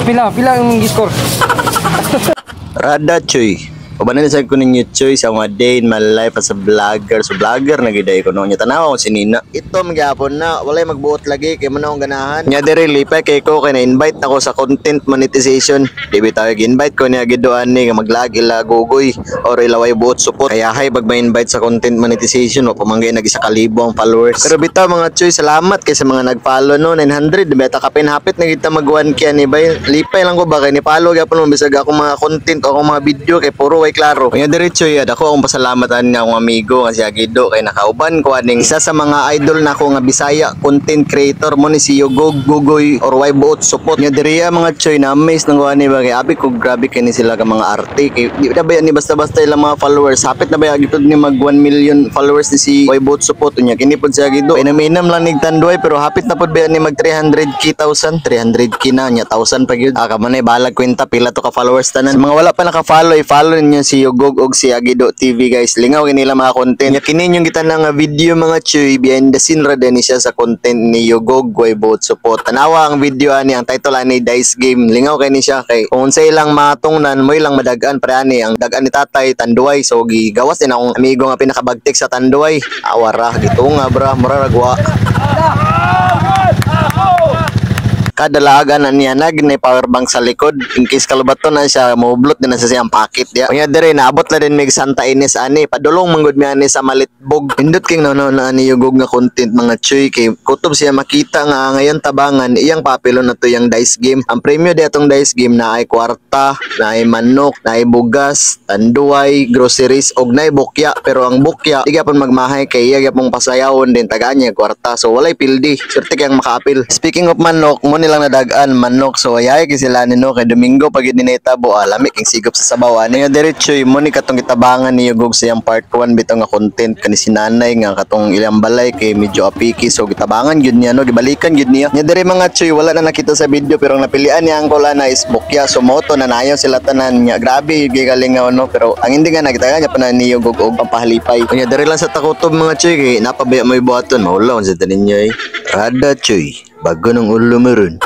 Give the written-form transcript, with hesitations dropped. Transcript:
Pila ang score. Rada Choy. Pabanan sa ko ninyo Choy sa mga day in my life as a vlogger. So vlogger na giday ko noon. Tanawa ko sinina. Ito magyapon na walay magbuot lagi kay man akong ganahan. Nya diri lipay kay ko kay na-invite ako sa content monetization. Di bitaw gi-invite ko niya gidoan ni maglagi la gugoy or ilaway buot support. Kaya hay pag ma-invite sa content monetization o pamanggay nag 1,000 ang followers. Pero bitaw mga Choy, salamat kay sa mga nag-follow no 900 beta kapin hapit na kita mag 1K ni bay. Lipay lang ko ba kay ni follow gyapon mo bisag ako mga content o akong mga video kay puro klaro. Kaya diretso yun, ako akong pasalamatan nga akong amigo nga si Agido kay nakauban ko aning isa sa mga idol na ako nga Bisaya content creator mo ni si Yugog Gugoy or Way Buot Support. Nga diriya mga Choy na amaze nang ni ba kay abi ko grabe kay ni sila ka mga arte kay di na ba ni basta-basta ilang mga followers hapit na ba gitod ni mag 1 million followers ni si Way Buot Support nya kini pod si Agido ay naminam lang nig tanduay pero hapit na pod ba ni mag 300k na nya 1,000 pa gyud ka man ay balag kwenta pila to ka followers tanan mga wala pa naka-follow i-follow ninyo si Yugog og si Agido TV guys. Lingaw nila mga content. Ya kini yung kita nga video mga Choy behind the scene ra din siya sa content ni Yugog Way Buot Support. Tanawa ang video ani ang title ani Dice Game. Lingaw kay ni siya kay kung sa ilang matungnan mo ilang madagaan pre ani ang dagan ni tatay Tanduay so gigawas din akong amigo nga pinakabagtik sa Tanduay. Awara gito nga bra mura ragwa. Kadalaga na niya nagnay power bank sa likod in case kalubaton na siya moblot din na sa siyang packet dia. Kanya dire naabot na din mig Santa Ines ani padulong manggod mi ani sa Malitbog. Pindot king no ani Yugog nga content mga Choy kay kutob siya makita nga ngayon tabangan iyang papelo na to yang Dice Game. Ang premyo di atong Dice Game na ay kwarta, na ay manok, na ay bugas, tanduay, groceries og na ay bukya pero ang bukya di gyapon magmahay kay iya gyapon pasayawon din tagaan niya kwarta so walay pildi. Swerte kayang makaapil. Speaking of manok mo lang nadagaan manok so ayay kay sila nino kay Domingo pag dinetabo lami king sigop sa sabaw ani nga diretso mo ni katong kitabangan ni Yugog sa yang part 1 bitaw nga content kani sinanay nga katong ilang balay kay medyo apiki so kitabangan gyud niya no gibalikan gyud niya nya diri mga Choy wala na nakita sa video pero ang napilian niya ang kola na is bukya so moto na nayo sila tanan nya grabe gigaling nga no pero ang hindi nga nakita nya pa na ni Yugog og pampahalipay nya diri lang sa takutob mga Choy kay napabaya mo ibuhaton maulaw sa tanin niya Rada Choy bago ng ulo meron.